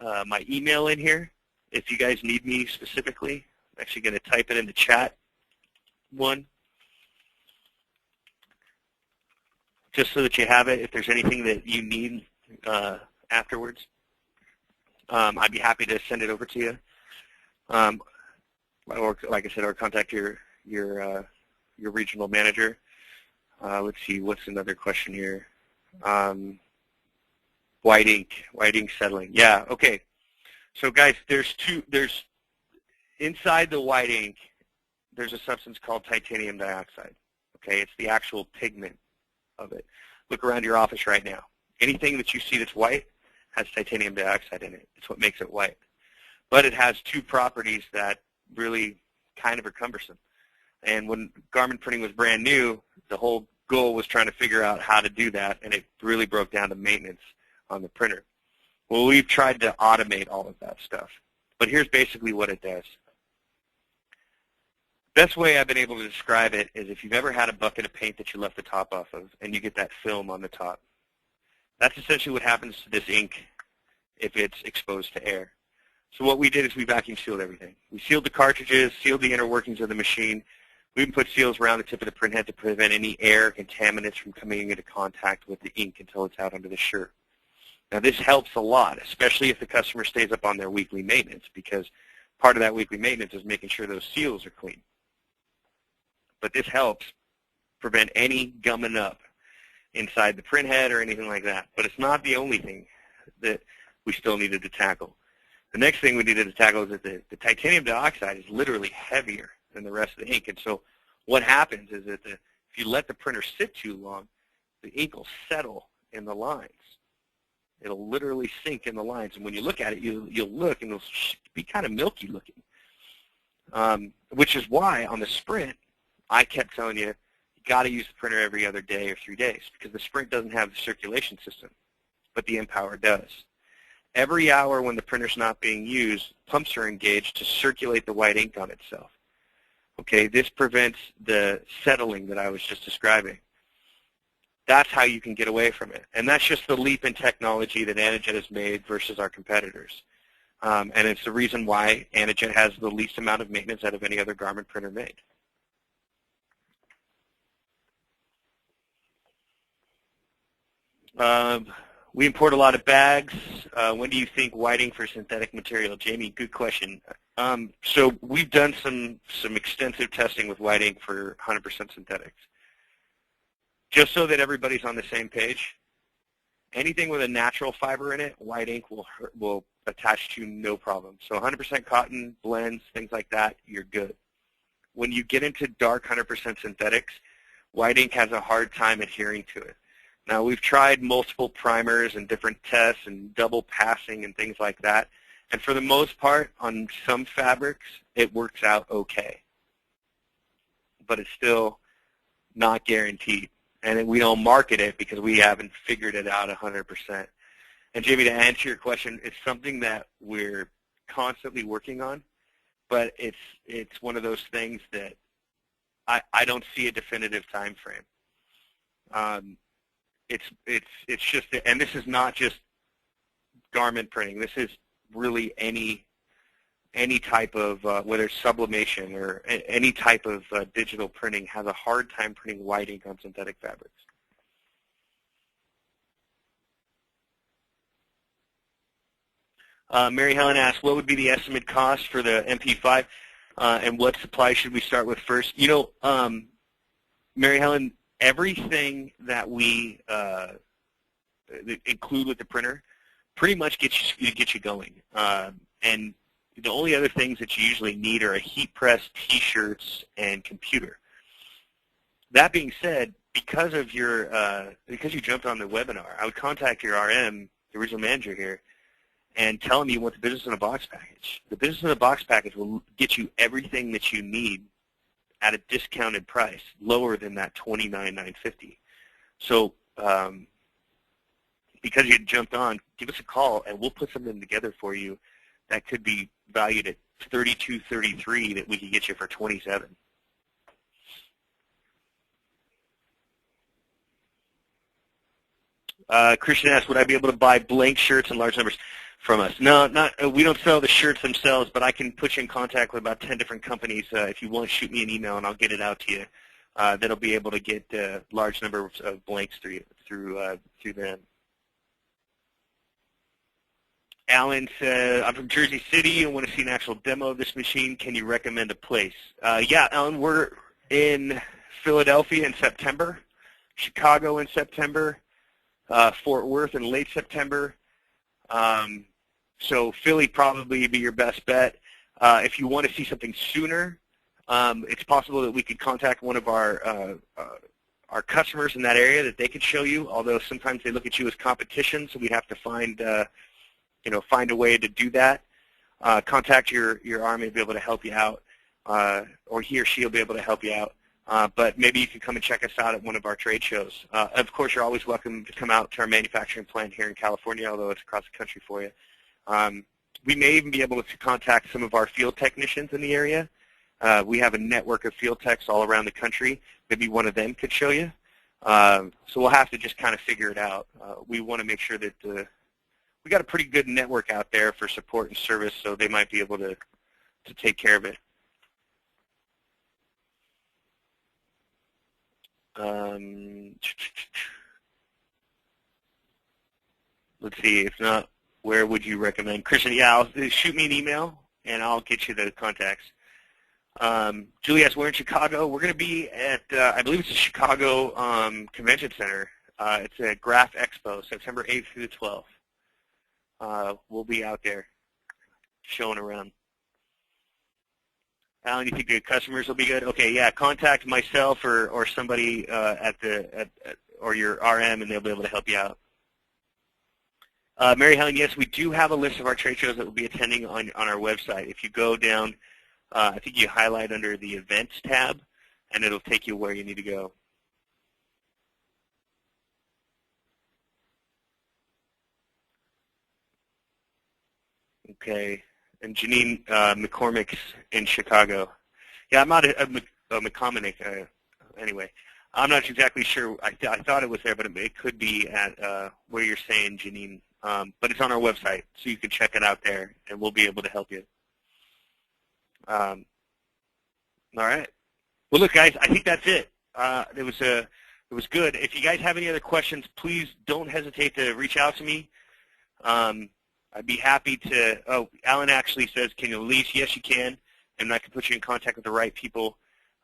my email in here if you guys need me specifically. I'm actually going to type it in the chat one, just so that you have it if there's anything that you need afterwards. I'd be happy to send it over to you. Or, like I said, or contact your regional manager. Let's see, what's another question here? White ink settling. Yeah, okay. So guys, there's inside the white ink, there's a substance called titanium dioxide. Okay, it's the actual pigment of it. Look around your office right now. Anything that you see that's white has titanium dioxide in it. It's what makes it white. But it has two properties that really kind of are cumbersome. And when garment printing was brand new, the whole goal was trying to figure out how to do that, and it really broke down to maintenance on the printer. Well, we've tried to automate all of that stuff. But here's basically what it does. Best way I've been able to describe it is if you've ever had a bucket of paint that you left the top off of and you get that film on the top. That's essentially what happens to this ink if it's exposed to air. So what we did is we vacuum sealed everything. We sealed the cartridges, sealed the inner workings of the machine. We even put seals around the tip of the printhead to prevent any air contaminants from coming into contact with the ink until it's out under the shirt. Now this helps a lot, especially if the customer stays up on their weekly maintenance, because part of that weekly maintenance is making sure those seals are clean. But this helps prevent any gumming up inside the printhead or anything like that. But it's not the only thing that we still needed to tackle. The next thing we needed to tackle is that the titanium dioxide is literally heavier than the rest of the ink. And so what happens is that if you let the printer sit too long, the ink will settle in the lines. It'll literally sink in the lines. And when you look at it, you'll look and it'll be kind of milky looking. Which is why on the Sprint, I kept telling you, you got to use the printer every other day or 3 days, because the Sprint doesn't have the circulation system, but the mPower does. Every hour when the printer's not being used, pumps are engaged to circulate the white ink on itself. Okay, this prevents the settling that I was just describing. That's how you can get away from it. And that's just the leap in technology that Anajet has made versus our competitors. And it's the reason why Anajet has the least amount of maintenance out of any other garment printer made. We import a lot of bags. When do you think white ink for synthetic material? Jamie, good question. So we've done some extensive testing with white ink for 100% synthetics. Just so that everybody's on the same page, anything with a natural fiber in it, white ink will attach to no problem. So 100% cotton, blends, things like that, you're good. When you get into dark 100% synthetics, white ink has a hard time adhering to it. Now, we've tried multiple primers and different tests and double passing and things like that. And for the most part, on some fabrics, it works out okay. But it's still not guaranteed. And we don't market it because we haven't figured it out 100%. And Jamie, to answer your question, it's something that we're constantly working on. But it's one of those things that I don't see a definitive time frame. It's just, and this is not just garment printing. This is really any type of, whether it's sublimation or any type of digital printing, has a hard time printing white ink on synthetic fabrics. Mary Helen asks, what would be the estimate cost for the MP5, and what supply should we start with first? You know, Mary Helen, everything that we include with the printer pretty much gets you going. And the only other things that you usually need are a heat press, T-shirts, and computer. That being said, because you jumped on the webinar, I would contact your RM, the regional manager here, and tell them you want the business in a box package. The business in a box package will get you everything that you need at a discounted price, lower than that $29,950. So because you jumped on, give us a call and we'll put something together for you that could be valued at $32, $33 that we could get you for $27. Christian asked, would I be able to buy blank shirts in large numbers from us? No, we don't sell the shirts themselves, but I can put you in contact with about 10 different companies. If you want to shoot me an email and I'll get it out to you, that'll be able to get a large number of blanks through them. Alan said, I'm from Jersey City and want to see an actual demo of this machine. Can you recommend a place? Yeah, Alan, we're in Philadelphia in September. Chicago in September, Fort Worth in late September. So Philly probably be your best bet. If you want to see something sooner, it's possible that we could contact one of our customers in that area that they could show you. Although sometimes they look at you as competition, so we'd have to find find a way to do that. Contact your RMA to be able to help you out, or he or she will be able to help you out. But maybe you can come and check us out at one of our trade shows. Of course, you're always welcome to come out to our manufacturing plant here in California, although it's across the country for you. We may even be able to contact some of our field technicians in the area. We have a network of field techs all around the country. Maybe one of them could show you. So we'll have to just kind of figure it out. We want to make sure that we got a pretty good network out there for support and service, so they might be able to take care of it. Let's see. If not, where would you recommend? Christian, yeah, shoot me an email, and I'll get you the contacts. Julius, we're in Chicago. We're going to be at, I believe it's the Chicago Convention Center. It's a Graph Expo, September 8th through the 12th. We'll be out there showing around. Alan, you think the customers will be good? Okay, yeah, contact myself or somebody or your RM, and they'll be able to help you out. Mary Helen, yes, we do have a list of our trade shows that we'll be attending on our website. If you go down, I think you highlight under the Events tab, and it'll take you where you need to go. Okay, and Janine McCormick's in Chicago. Yeah, I'm not a McCormick. Anyway, I'm not exactly sure. I thought it was there, but it could be at where you're saying, Janine. But it's on our website, so you can check it out there, and we'll be able to help you. All right. Well, look, guys, I think that's it. It was good. If you guys have any other questions, please don't hesitate to reach out to me. I'd be happy to. Oh, Alan actually says, can you lease? Yes, you can, and I can put you in contact with the right people.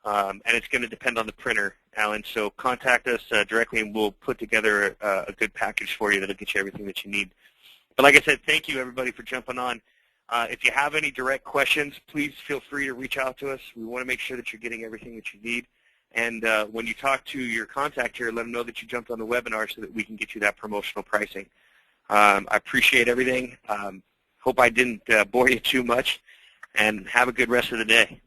And it's going to depend on the printer, Alan. So contact us directly, and we'll put together a good package for you that'll get you everything that you need. But like I said, thank you, everybody, for jumping on. If you have any direct questions, please feel free to reach out to us. We want to make sure that you're getting everything that you need. And when you talk to your contact here, let them know that you jumped on the webinar so that we can get you that promotional pricing. I appreciate everything. Hope I didn't bore you too much, and have a good rest of the day.